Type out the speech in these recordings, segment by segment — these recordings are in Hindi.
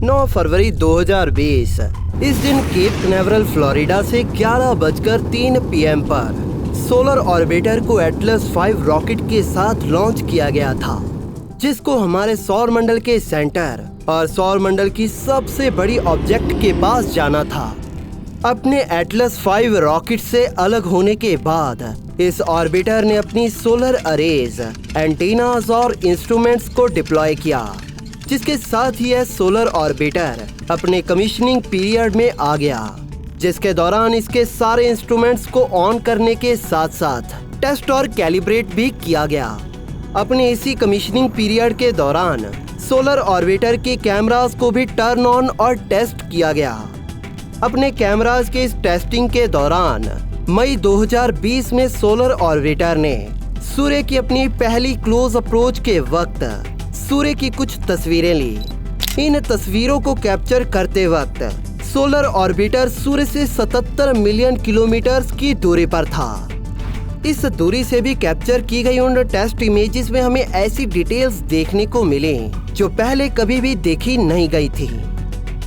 9 फरवरी 2020। इस दिन केप कैनावरल फ्लोरिडा से 11:03 PM पर सोलर ऑर्बिटर को एटलस 5 रॉकेट के साथ लॉन्च किया गया था, जिसको हमारे सौर मंडल के सेंटर और सौर मंडल की सबसे बड़ी ऑब्जेक्ट के पास जाना था। अपने एटलस 5 रॉकेट से अलग होने के बाद इस ऑर्बिटर ने अपनी सोलर अरेज, एंटीनास और इंस्ट्रूमेंट्स को डिप्लॉय किया, जिसके साथ ही यह सोलर ऑर्बिटर अपने कमीशनिंग पीरियड में आ गया, जिसके दौरान इसके सारे इंस्ट्रूमेंट्स को ऑन करने के साथ साथ टेस्ट और कैलिब्रेट भी किया गया। अपने इसी कमीशनिंग पीरियड के दौरान सोलर ऑर्बिटर के कैमरास को भी टर्न ऑन और टेस्ट किया गया। अपने कैमरास के इस टेस्टिंग के दौरान मई 2020 में सोलर ऑर्बिटर ने सूर्य की अपनी पहली क्लोज अप्रोच के वक्त सूर्य की कुछ तस्वीरें ली। इन तस्वीरों को कैप्चर करते वक्त सोलर ऑर्बिटर सूर्य से 77 मिलियन किलोमीटर की दूरी पर था। इस दूरी से भी कैप्चर की गई उन टेस्ट इमेजेस में हमें ऐसी डिटेल्स देखने को मिली जो पहले कभी भी देखी नहीं गई थी।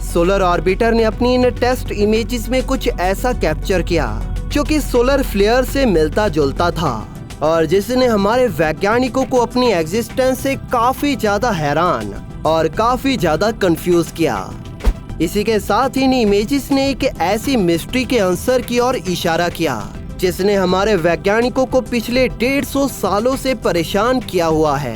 सोलर ऑर्बिटर ने अपनी इन टेस्ट इमेजेस में कुछ ऐसा कैप्चर किया जो कि सोलर फ्लेयर से मिलता जुलता था और जिसने हमारे वैज्ञानिकों को अपनी एग्जिस्टेंस से काफी ज्यादा हैरान और काफी ज्यादा कंफ्यूज किया। इसी के साथ इन इमेजेस ने एक ऐसी मिस्ट्री के आंसर की ओर इशारा किया जिसने हमारे वैज्ञानिकों को पिछले 150 सालों से परेशान किया हुआ है।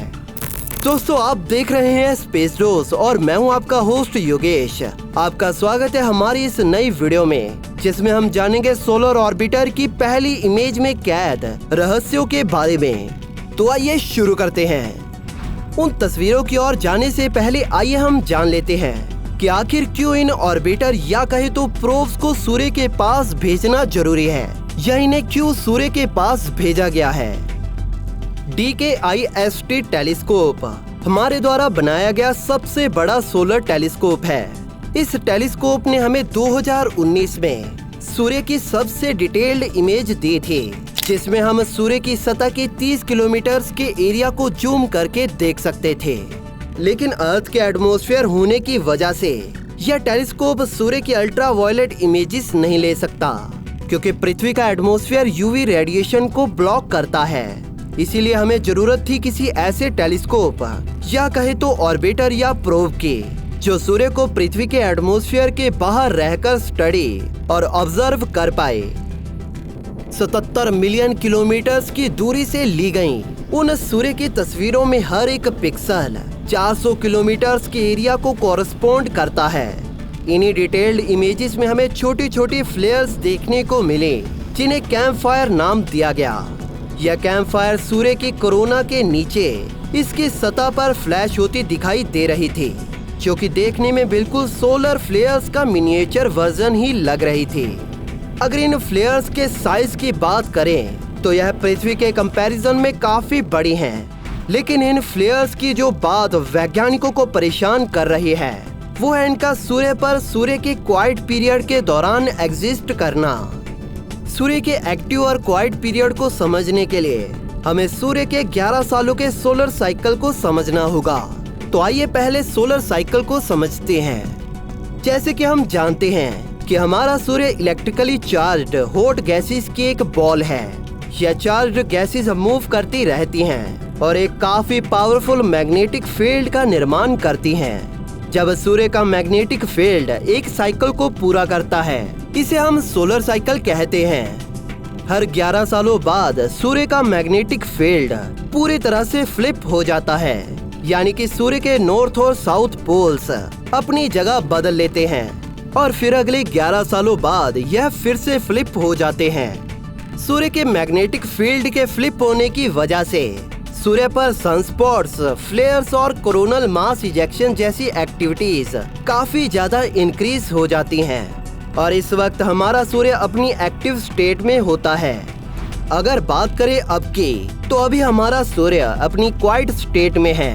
दोस्तों, आप देख रहे हैं स्पेस डोज और मैं हूं आपका होस्ट योगेश। आपका स्वागत है हमारी इस नई वीडियो में, जिसमें हम जानेंगे सोलर ऑर्बिटर की पहली इमेज में कैद रहस्यों के बारे में। तो आइए शुरू करते हैं। उन तस्वीरों की ओर जाने से पहले आइए हम जान लेते हैं कि आखिर क्यों इन ऑर्बिटर या कहे तो प्रोब्स को सूर्य के पास भेजना जरूरी है, या इन्हें क्यों सूर्य के पास भेजा गया है। DKIST टेलीस्कोप हमारे द्वारा बनाया गया सबसे बड़ा सोलर टेलीस्कोप है। इस टेलीस्कोप ने हमें 2019 में सूर्य की सबसे डिटेल्ड इमेज दी थी, जिसमें हम सूर्य की सतह के 30 किलोमीटर के एरिया को जूम करके देख सकते थे। लेकिन अर्थ के एटमॉस्फेयर होने की वजह से यह टेलीस्कोप सूर्य की अल्ट्रावायलेट इमेजेस नहीं ले सकता, क्योंकि पृथ्वी का एटमॉस्फेयर UV रेडिएशन को ब्लॉक करता है। इसीलिए हमें जरूरत थी किसी ऐसे टेलीस्कोप या कहे तो ऑर्बिटर या प्रोब की, जो सूर्य को पृथ्वी के एटमॉस्फेयर के बाहर रहकर स्टडी और ऑब्जर्व कर पाए। 77 मिलियन किलोमीटर की दूरी से ली गई उन सूर्य की तस्वीरों में हर एक पिक्सल 400 किलोमीटर के एरिया को कॉरस्पॉन्ड करता है। इन्हीं डिटेल्ड इमेजेस में हमें छोटी छोटी फ्लेयर्स देखने को मिले, जिन्हें कैंप फायर नाम दिया गया। यह कैंप फायर सूर्य की कोरोना के नीचे इसकी सतह पर फ्लैश होती दिखाई दे रही थी, जो कि देखने में बिल्कुल सोलर फ्लेयर्स का मिनिएचर वर्जन ही लग रही थी। अगर इन फ्लेयर्स के साइज की बात करें तो यह पृथ्वी के कंपैरिजन में काफी बड़ी हैं, लेकिन इन फ्लेयर्स की जो बात वैज्ञानिकों को परेशान कर रही है वो है इनका सूर्य पर सूर्य के क्वाइट पीरियड के दौरान एग्जिस्ट करना। सूर्य के एक्टिव और क्वाइट पीरियड को समझने के लिए हमें सूर्य के 11 सालों के सोलर साइकिल को समझना होगा। तो आइए पहले सोलर साइकिल को समझते हैं। जैसे कि हम जानते हैं कि हमारा सूर्य इलेक्ट्रिकली चार्ज्ड हॉट गैसेस की एक बॉल है। यह चार्ज्ड गैसेस मूव करती रहती हैं और एक काफी पावरफुल मैग्नेटिक फील्ड का निर्माण करती हैं। जब सूर्य का मैग्नेटिक फील्ड एक साइकिल को पूरा करता है, इसे हम सोलर साइकिल कहते हैं। हर 11 सालों बाद सूर्य का मैग्नेटिक फील्ड पूरी तरह से फ्लिप हो जाता है, यानी कि सूर्य के नॉर्थ और साउथ पोल्स अपनी जगह बदल लेते हैं और फिर अगले 11 सालों बाद यह फिर से फ्लिप हो जाते हैं। सूर्य के मैग्नेटिक फील्ड के फ्लिप होने की वजह से सूर्य पर सनस्पॉट्स, फ्लेयर्स और कोरोनल मास इजेक्शन जैसी एक्टिविटीज काफी ज्यादा इंक्रीज हो जाती हैं और इस वक्त हमारा सूर्य अपनी एक्टिव स्टेट में होता है। अगर बात करें अब की, तो अभी हमारा सूर्य अपनी क्वाइट स्टेट में है,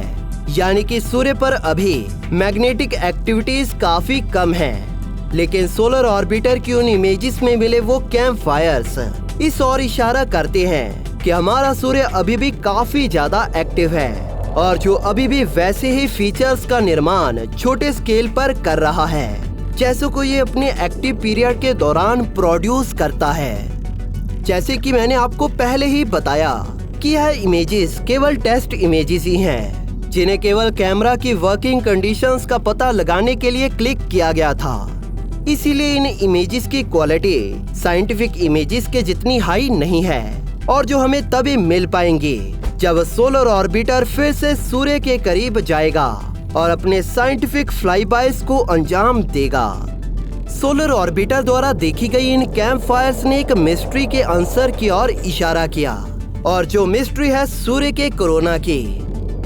यानी कि सूर्य पर अभी मैग्नेटिक एक्टिविटीज काफी कम हैं। लेकिन सोलर ऑर्बिटर की उन इमेजेस में मिले वो कैंप फायर्स इस ओर इशारा करते हैं कि हमारा सूर्य अभी भी काफी ज्यादा एक्टिव है। और जो अभी भी वैसे ही फीचर्स का निर्माण छोटे स्केल पर कर रहा है जैसे को ये अपने एक्टिव पीरियड के दौरान प्रोड्यूस करता है। जैसे कि मैंने आपको पहले ही बताया कि यह इमेजेस केवल टेस्ट इमेजेस ही हैं, जिन्हें केवल कैमरा की वर्किंग कंडीशंस का पता लगाने के लिए क्लिक किया गया था। इसीलिए इन इमेजेस की क्वालिटी साइंटिफिक इमेजेस के जितनी हाई नहीं है और जो हमें तभी मिल पाएंगी जब सोलर ऑर्बिटर फिर से सूर्य के करीब जाएगा और अपने साइंटिफिक फ्लाईबाइज को अंजाम देगा। सोलर ऑर्बिटर द्वारा देखी गई इन कैंप फायर्स ने एक मिस्ट्री के आंसर की ओर इशारा किया, और जो मिस्ट्री है सूर्य के कोरोना की।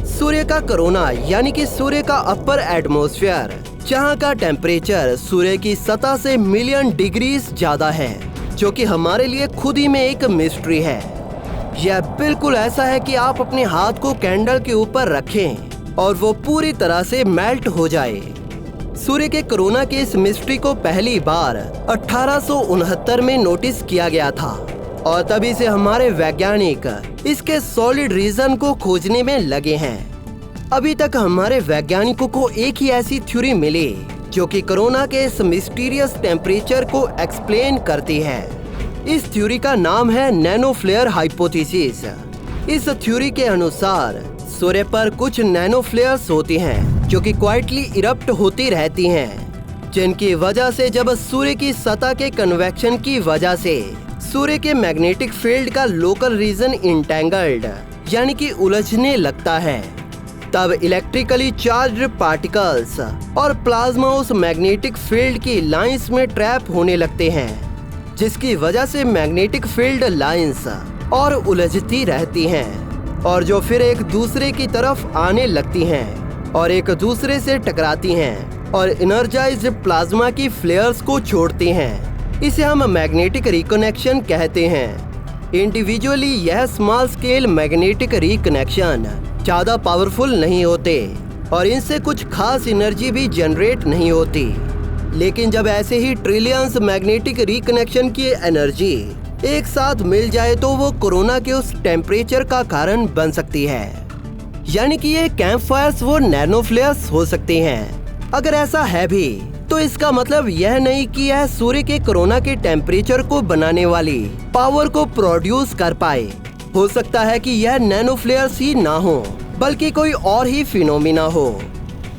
सूर्य का कोरोना यानी कि सूर्य का अपर एटमॉस्फेयर, जहां का टेम्परेचर सूर्य की सतह से मिलियन डिग्रीज ज्यादा है, जो कि हमारे लिए खुद ही में एक मिस्ट्री है। यह बिल्कुल ऐसा है कि आप अपने हाथ को कैंडल के ऊपर रखें और वो पूरी तरह से मेल्ट हो जाए। सूर्य के कोरोना के इस मिस्ट्री को पहली बार 1869 में नोटिस किया गया था और तभी से हमारे वैज्ञानिक इसके सॉलिड रीजन को खोजने में लगे हैं। अभी तक हमारे वैज्ञानिकों को एक ही ऐसी थ्योरी मिली जो कि कोरोना के इस मिस्टीरियस टेम्परेचर को एक्सप्लेन करती है। इस थ्योरी का नाम है नैनो फ्लेयर हाइपोथेसिस। इस थ्योरी के अनुसार सूर्य पर कुछ नैनो फ्लेयर्स होती हैं जो कि क्वाइटली इरप्ट होती रहती हैं, जिनकी वजह से जब सूर्य की सतह के कन्वेक्शन की वजह से सूर्य के मैग्नेटिक फील्ड का लोकल रीजन इंटेंगल्ड यानी कि उलझने लगता है, तब इलेक्ट्रिकली चार्ज्ड पार्टिकल्स और प्लाज्मा उस मैग्नेटिक फील्ड की लाइंस में ट्रैप होने लगते हैं, जिसकी वजह से मैग्नेटिक फील्ड लाइंस और उलझती रहती हैं और जो फिर एक दूसरे की तरफ आने लगती हैं और एक दूसरे से टकराती हैं और एनर्जाइज्ड प्लाज्मा की फ्लेयर्स को छोड़ती हैं। इसे हम मैग्नेटिक रिकनेक्शन कहते हैं। इंडिविजुअली यह स्मॉल स्केल मैग्नेटिक रिकनेक्शन ज़्यादा पावरफुल नहीं होते और इनसे कुछ खास एनर्जी भी जनरेट नहीं होती, लेकिन जब ऐसे ही ट्रिलियंस मैग्नेटिक रिकनेक्शन की एनर्जी एक साथ मिल जाए तो वो कोरोना के उस टेम्परेचर का कारण बन सकती है। यानी कि ये कैंप फायर्स वो नैनो फ्लेयर्स हो सकते हैं। अगर ऐसा है भी तो इसका मतलब यह नहीं कि यह सूर्य के कोरोना के टेम्परेचर को बनाने वाली पावर को प्रोड्यूस कर पाए। हो सकता है कि यह नैनो फ्लेयर्स ही ना हो बल्कि कोई और ही फिनोमिना हो।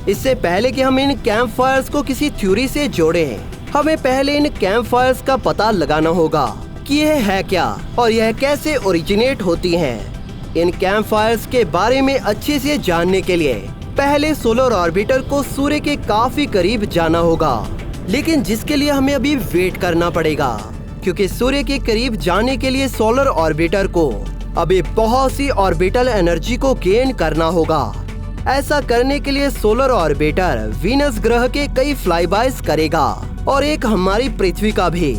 इससे पहले कि हम इन कैंप फायर्स को किसी थ्योरी से जोड़ें, हमें पहले इन कैंप फायर्स का पता लगाना होगा कि यह है क्या और यह कैसे ओरिजिनेट होती हैं। इन कैंप फायर्स के बारे में अच्छे से जानने के लिए पहले सोलर ऑर्बिटर को सूर्य के काफी करीब जाना होगा, लेकिन जिसके लिए हमें अभी वेट करना पड़ेगा, क्योंकि सूर्य के करीब जाने के लिए सोलर ऑर्बिटर को अभी बहुत सी ऑर्बिटल एनर्जी को गेन करना होगा। ऐसा करने के लिए सोलर ऑर्बिटर वीनस ग्रह के कई फ्लाईबाइज करेगा और एक हमारी पृथ्वी का भी।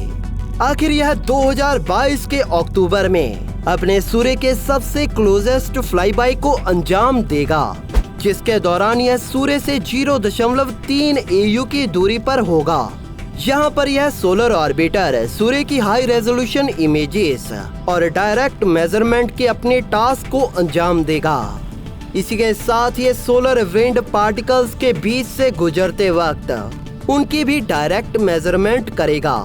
आखिर यह 2022 के अक्टूबर में अपने सूर्य के सबसे क्लोजेस्ट फ्लाईबाई को अंजाम देगा, जिसके दौरान यह सूर्य से 0.3 AU की दूरी पर होगा। यहाँ पर यह सोलर ऑर्बिटर सूर्य की हाई रेजोल्यूशन इमेजेस और डायरेक्ट मेजरमेंट के अपने टास्क को अंजाम देगा। इसी के साथ ये सोलर विंड पार्टिकल्स के बीच से गुजरते वक्त उनकी भी डायरेक्ट मेजरमेंट करेगा।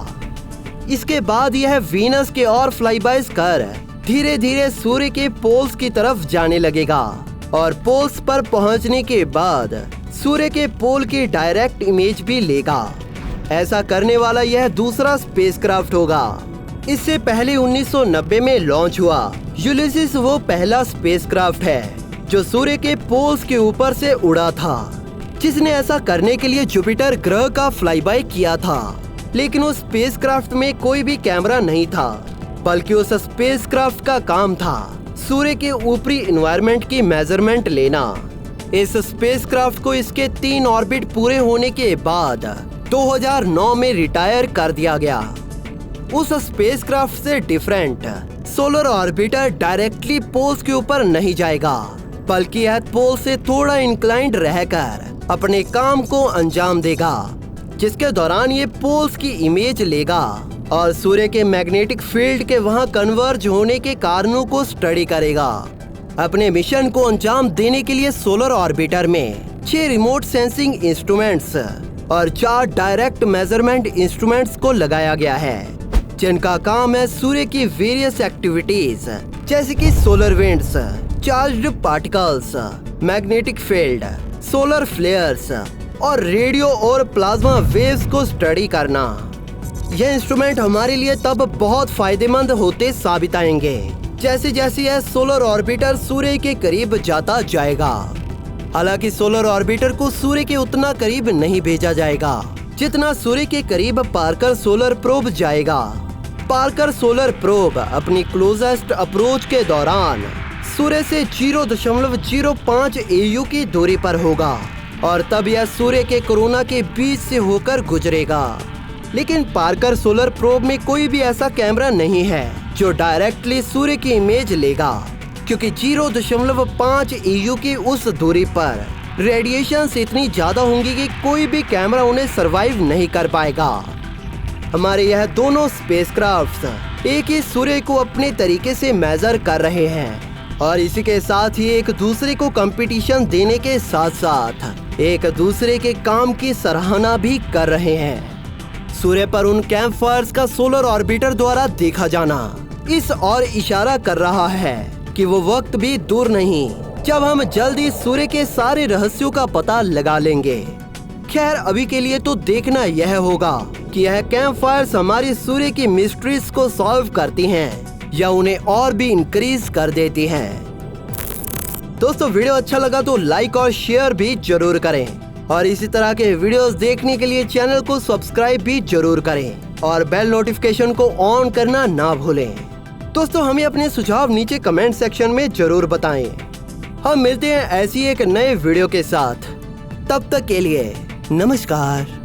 इसके बाद यह वीनस के और फ्लाईबाइज कर धीरे धीरे सूर्य के पोल्स की तरफ जाने लगेगा और पोल्स पर पहुंचने के बाद सूर्य के पोल की डायरेक्ट इमेज भी लेगा। ऐसा करने वाला यह दूसरा स्पेसक्राफ्ट होगा। इससे पहले 1990 में लॉन्च हुआ यूलिसिस वो पहला स्पेसक्राफ्ट है जो सूर्य के पोल्स के ऊपर से उड़ा था, जिसने ऐसा करने के लिए जुपिटर ग्रह का फ्लाईबाई किया था। लेकिन उस स्पेसक्राफ्ट में कोई भी कैमरा नहीं था, बल्कि उस स्पेसक्राफ्ट का काम था सूर्य के ऊपरी एनवायरनमेंट की मेजरमेंट लेना। इस स्पेसक्राफ्ट को इसके 3 ऑर्बिट पूरे होने के बाद 2009 में रिटायर कर दिया गया। उस स्पेसक्राफ्ट से different solar orbiter directly poles के ऊपर नहीं जाएगा, बल्कि यह पोल से थोड़ा इंक्लाइंड रहकर अपने काम को अंजाम देगा, जिसके दौरान ये पोल्स की इमेज लेगा और सूर्य के मैग्नेटिक फील्ड के वहां कन्वर्ज होने के कारणों को स्टडी करेगा। अपने मिशन को अंजाम देने के लिए सोलर ऑर्बिटर में 6 रिमोट सेंसिंग इंस्ट्रूमेंट्स और 4 डायरेक्ट मेजरमेंट इंस्ट्रूमेंट्स को लगाया गया है, जिनका काम है सूर्य की वेरियस एक्टिविटीज जैसे कि solar winds, charged particles, magnetic field, solar flares और रेडियो और प्लाज्मा वेव्स को स्टडी करना। यह इंस्ट्रूमेंट हमारे लिए तब बहुत फायदेमंद होते साबित आएंगे जैसे जैसे यह सोलर ऑर्बिटर सूर्य के करीब जाता जाएगा। हालांकि सोलर ऑर्बिटर को सूर्य के उतना करीब नहीं भेजा जाएगा जितना सूर्य के करीब पार्कर सोलर प्रोब जाएगा। पार्कर सोलर प्रोब अपनी क्लोजेस्ट अप्रोच के दौरान सूर्य से 0.05 AU की दूरी पर होगा और तब यह सूर्य के कोरोना के बीच से होकर गुजरेगा। लेकिन पार्कर सोलर प्रोब में कोई भी ऐसा कैमरा नहीं है जो डायरेक्टली सूर्य की इमेज लेगा, क्योंकि 0.5 AU की उस दूरी पर रेडिएशन इतनी ज्यादा होंगी कि कोई भी कैमरा उन्हें सरवाइव नहीं कर पाएगा। हमारे यह दोनों स्पेसक्राफ्ट्स एक ही सूर्य को अपने तरीके से मेजर कर रहे हैं और इसी के साथ ही एक दूसरे को कंपटीशन देने के साथ साथ एक दूसरे के काम की सराहना भी कर रहे हैं। सूर्य पर उन कैंप फायर्स का सोलर ऑर्बिटर द्वारा देखा जाना इस और इशारा कर रहा है कि वो वक्त भी दूर नहीं जब हम जल्दी सूर्य के सारे रहस्यों का पता लगा लेंगे। खैर, अभी के लिए तो देखना यह होगा कि यह कैंप फायर्स हमारी सूर्य की मिस्ट्रीज को सॉल्व करती हैं या उन्हें और भी इंक्रीज कर देती हैं। दोस्तों, वीडियो अच्छा लगा तो लाइक और शेयर भी जरूर करें और इसी तरह के वीडियोस देखने के लिए चैनल को सब्सक्राइब भी जरूर करें और बेल नोटिफिकेशन को ऑन करना ना भूलें। दोस्तों, हमें अपने सुझाव नीचे कमेंट सेक्शन में जरूर बताएं। हम मिलते हैं ऐसी एक नए वीडियो के साथ। तब तक के लिए नमस्कार।